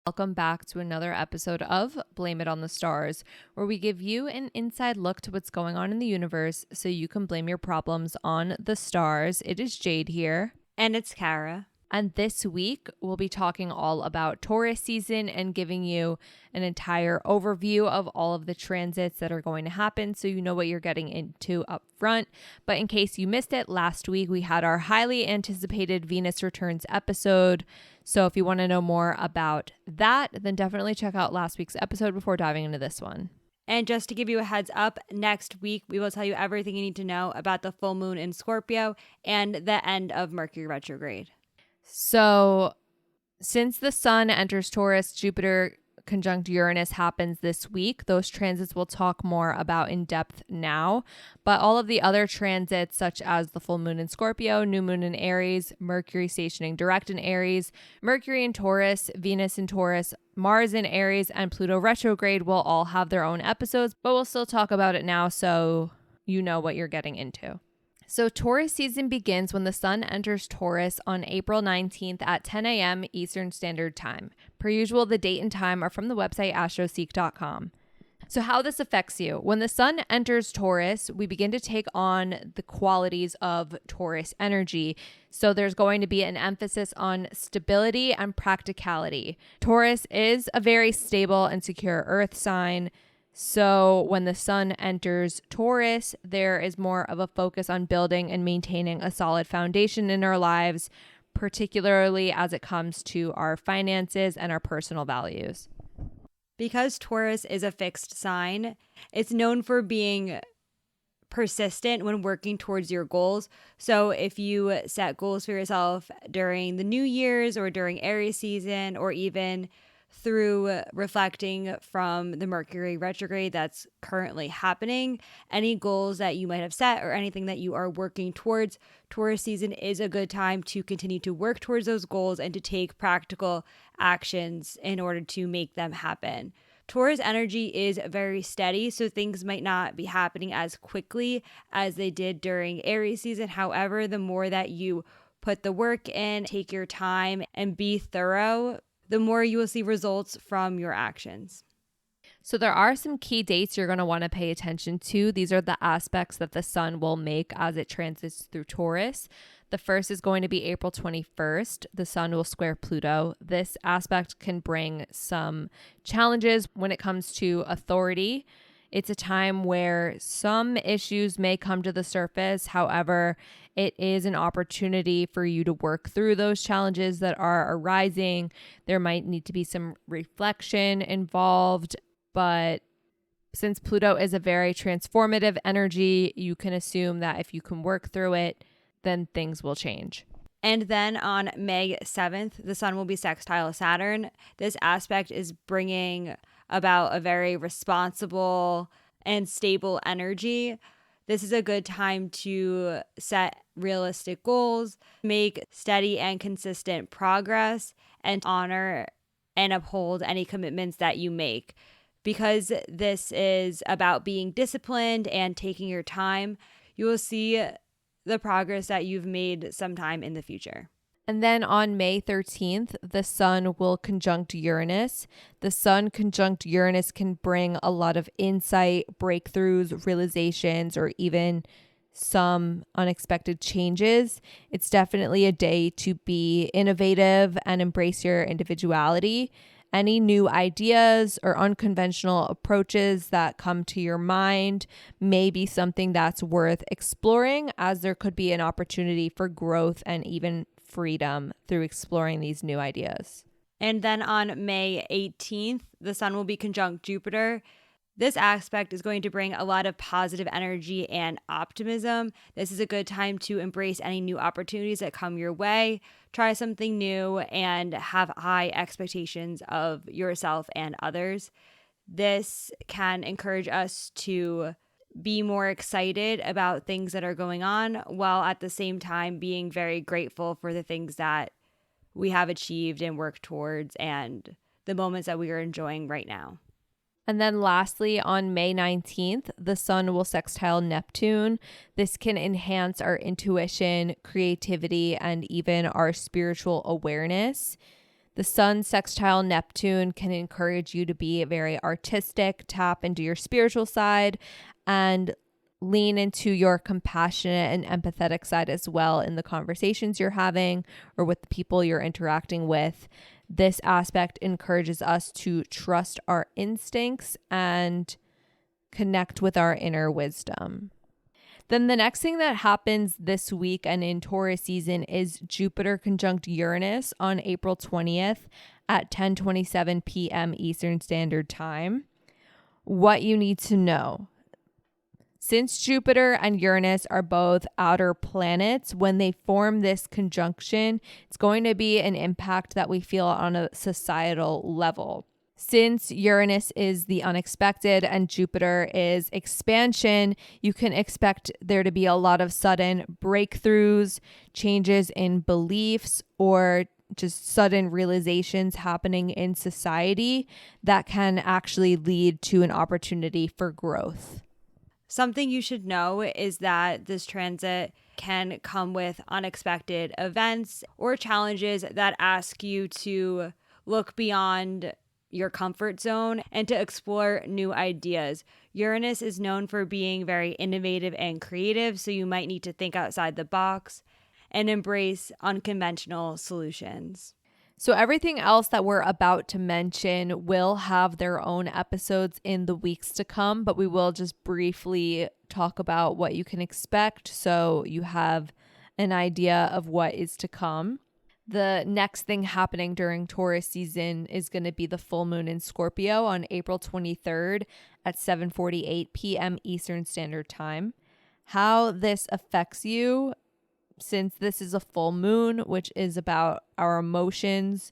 Welcome back to another episode of Blame It on the Stars, where we give you an inside look to what's going on in the universe so you can blame your problems on the stars. It is Jade here. And it's Kara. And this week, we'll be talking all about Taurus season and giving you an entire overview of all of the transits that are going to happen so you know what you're getting into up front. But in case you missed it, last week we had our highly anticipated Venus Returns episode. So if you want to know more about that, then definitely check out last week's episode before diving into this one. And just to give you a heads up, next week we will tell you everything you need to know about the full moon in Scorpio and the end of Mercury retrograde. So since the sun enters Taurus, Jupiter conjunct Uranus happens this week. Those transits we'll talk more about in depth now. But all of the other transits, such as the full moon in Scorpio, new moon in Aries, Mercury stationing direct in Aries, Mercury in Taurus, Venus in Taurus, Mars in Aries, and Pluto retrograde will all have their own episodes, but we'll still talk about it now so you know what you're getting into. So Taurus season begins when the sun enters Taurus on April 19th at 10 a.m. Eastern Standard Time. Per usual, the date and time are from the website astroseek.com. So how this affects you. When the sun enters Taurus, we begin to take on the qualities of Taurus energy. So there's going to be an emphasis on stability and practicality. Taurus is a very stable and secure earth sign. So when the sun enters Taurus, there is more of a focus on building and maintaining a solid foundation in our lives, particularly as it comes to our finances and our personal values. Because Taurus is a fixed sign, it's known for being persistent when working towards your goals. So if you set goals for yourself during the New Year's or during Aries season, or even through reflecting from the Mercury retrograde that's currently happening, any goals that you might have set or anything that you are working towards, Taurus season is a good time to continue to work towards those goals and to take practical actions in order to make them happen. Taurus energy is very steady, so things might not be happening as quickly as they did during Aries season. However, the more that you put the work in, take your time, and be thorough, the more you will see results from your actions. So there are some key dates you're going to want to pay attention to. These are the aspects that the sun will make as it transits through Taurus. The first is going to be April 21st. The sun will square Pluto. This aspect can bring some challenges when it comes to authority. It's a time where some issues may come to the surface. However, it is an opportunity for you to work through those challenges that are arising. There might need to be some reflection involved, but since Pluto is a very transformative energy, you can assume that if you can work through it, then things will change. And then on May 7th, the sun will be sextile Saturn. This aspect is bringing about a very responsible and stable energy. This is a good time to set realistic goals, make steady and consistent progress, and honor and uphold any commitments that you make. Because this is about being disciplined and taking your time, you will see the progress that you've made sometime in the future. And then on May 13th, the sun will conjunct Uranus. The sun conjunct Uranus can bring a lot of insight, breakthroughs, realizations, or even some unexpected changes. It's definitely a day to be innovative and embrace your individuality. Any new ideas or unconventional approaches that come to your mind may be something that's worth exploring, as there could be an opportunity for growth and even freedom through exploring these new ideas. And then on May 18th, the sun will be conjunct Jupiter. This aspect is going to bring a lot of positive energy and optimism. This is a good time to embrace any new opportunities that come your way, try something new, and have high expectations of yourself and others. This can encourage us to be more excited about things that are going on, while at the same time being very grateful for the things that we have achieved and worked towards and the moments that we are enjoying right now. And then lastly, on May 19th, the sun will sextile Neptune. This can enhance our intuition, creativity, and even our spiritual awareness. The sun sextile Neptune can encourage you to be very artistic, tap into your spiritual side, and lean into your compassionate and empathetic side as well in the conversations you're having or with the people you're interacting with. This aspect encourages us to trust our instincts and connect with our inner wisdom. Then the next thing that happens this week and in Taurus season is Jupiter conjunct Uranus on April 20th at 10:27 p.m. Eastern Standard Time. What you need to know. Since Jupiter and Uranus are both outer planets, when they form this conjunction, it's going to be an impact that we feel on a societal level. Since Uranus is the unexpected and Jupiter is expansion, you can expect there to be a lot of sudden breakthroughs, changes in beliefs, or just sudden realizations happening in society that can actually lead to an opportunity for growth. Something you should know is that this transit can come with unexpected events or challenges that ask you to look beyond your comfort zone and to explore new ideas. Uranus is known for being very innovative and creative, so you might need to think outside the box and embrace unconventional solutions. So everything else that we're about to mention will have their own episodes in the weeks to come, but we will just briefly talk about what you can expect so you have an idea of what is to come. The next thing happening during Taurus season is going to be the full moon in Scorpio on April 23rd at 7:48 p.m. Eastern Standard Time. How this affects you, since this is a full moon, which is about our emotions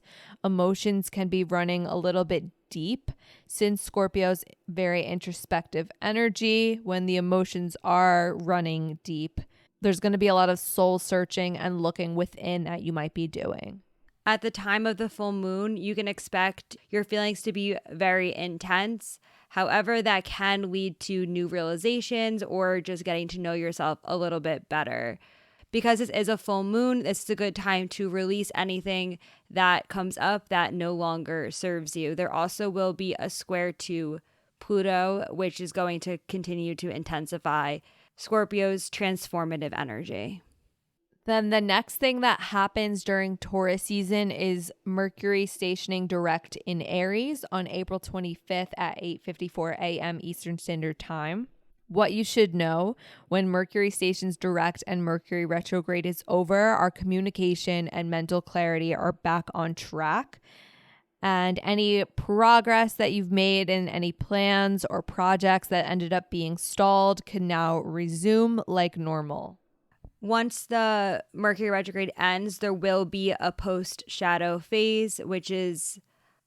can be running a little bit deep. Since Scorpio's very introspective energy, when the emotions are running deep, there's going to be a lot of soul searching and looking within that you might be doing. At the time of the full moon, you can expect your feelings to be very intense. However, that can lead to new realizations or just getting to know yourself a little bit better. Because this is a full moon, this is a good time to release anything that comes up that no longer serves you. There also will be a square to Pluto, which is going to continue to intensify Scorpio's transformative energy. Then the next thing that happens during Taurus season is Mercury stationing direct in Aries on April 25th at 8:54 a.m. Eastern Standard Time. What you should know: when Mercury stations direct and Mercury retrograde is over, our communication and mental clarity are back on track. And any progress that you've made in any plans or projects that ended up being stalled can now resume like normal. Once the Mercury retrograde ends, there will be a post-shadow phase, which is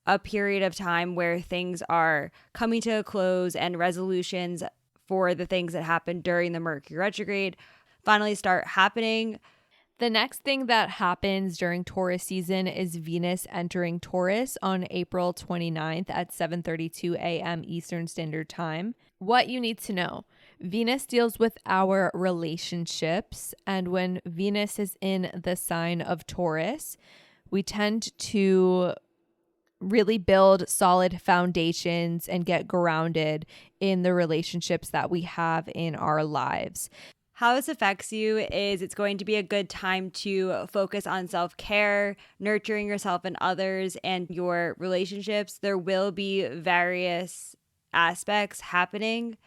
a period of time where things are coming to a close and resolutions for the things that happened during the Mercury retrograde finally start happening. The next thing that happens during Taurus season is Venus entering Taurus on April 29th at 7:32 a.m. Eastern Standard Time. What you need to know: Venus deals with our relationships, and when Venus is in the sign of Taurus, we tend to really build solid foundations and get grounded in the relationships that we have in our lives. How this affects you is it's going to be a good time to focus on self-care, nurturing yourself and others and your relationships. There will be various aspects happening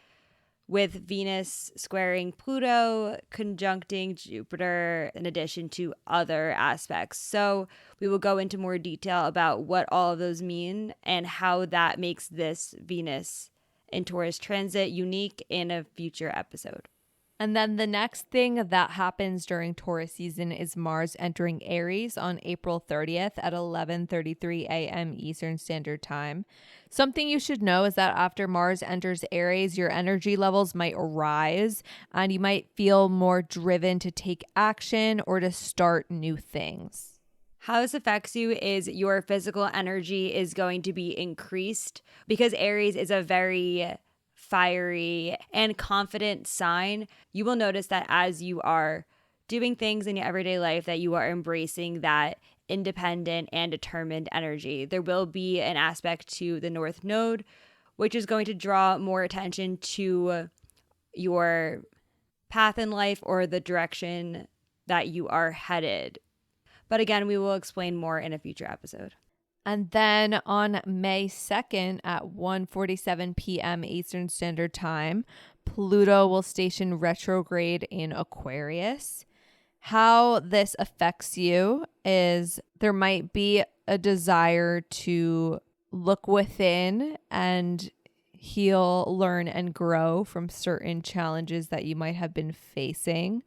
with Venus squaring Pluto, conjuncting Jupiter, in addition to other aspects. So we will go into more detail about what all of those mean and how that makes this Venus in Taurus transit unique in a future episode. And then the next thing that happens during Taurus season is Mars entering Aries on April 30th at 11:33 a.m. Eastern Standard Time. Something you should know is that after Mars enters Aries, your energy levels might rise and you might feel more driven to take action or to start new things. How this affects you is your physical energy is going to be increased because Aries is a very fiery and confident sign. You will notice that as you are doing things in your everyday life, that you are embracing that independent and determined energy. There will be an aspect to the North Node, which is going to draw more attention to your path in life or the direction that you are headed. But again, we will explain more in a future episode. And then on May 2nd at 1:47 p.m. Eastern Standard Time, Pluto will station retrograde in Aquarius. How this affects you is there might be a desire to look within and heal, learn, and grow from certain challenges that you might have been facing.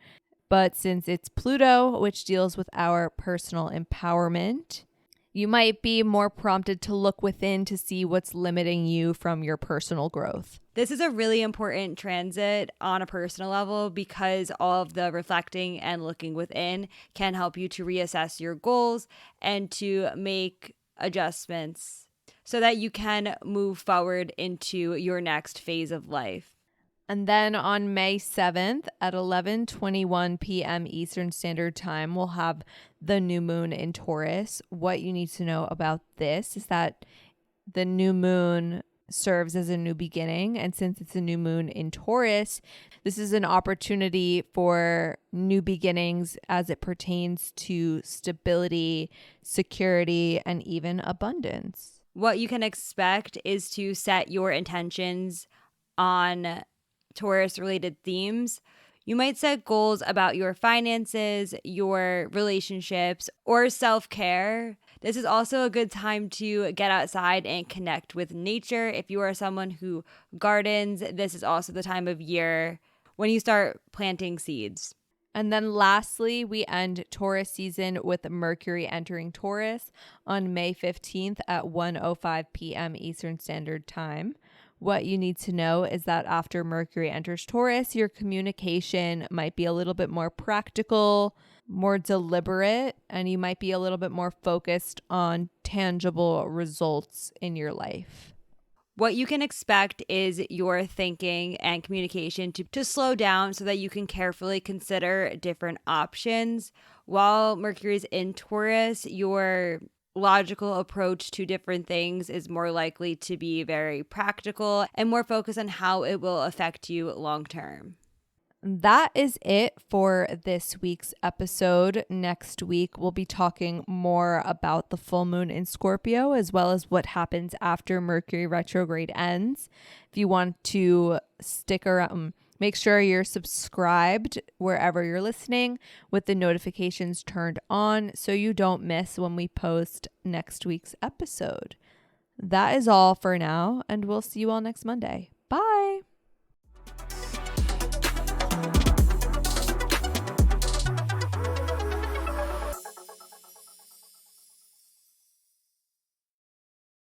But since it's Pluto, which deals with our personal empowerment, you might be more prompted to look within to see what's limiting you from your personal growth. This is a really important transit on a personal level because all of the reflecting and looking within can help you to reassess your goals and to make adjustments so that you can move forward into your next phase of life. And then on May 7th at 11:21 p.m. Eastern Standard Time, we'll have the new moon in Taurus. What you need to know about this is that the new moon serves as a new beginning. And since it's a new moon in Taurus, this is an opportunity for new beginnings as it pertains to stability, security, and even abundance. What you can expect is to set your intentions on Taurus related themes. You might set goals about your finances, your relationships, or self-care. This is also a good time to get outside and connect with nature. If you are someone who gardens, this is also the time of year when you start planting seeds. And then lastly, we end Taurus season with Mercury entering Taurus on May 15th at 1:05 p.m. Eastern Standard Time. What you need to know is that after Mercury enters Taurus, your communication might be a little bit more practical, more deliberate, and you might be a little bit more focused on tangible results in your life. What you can expect is your thinking and communication to slow down so that you can carefully consider different options. While Mercury's in Taurus, your logical approach to different things is more likely to be very practical and more focused on how it will affect you long term. That is it for this week's episode. Next week, we'll be talking more about the full moon in Scorpio, as well as what happens after Mercury retrograde ends. If you want to stick around, make sure you're subscribed wherever you're listening with the notifications turned on so you don't miss when we post next week's episode. That is all for now, and we'll see you all next Monday. Bye.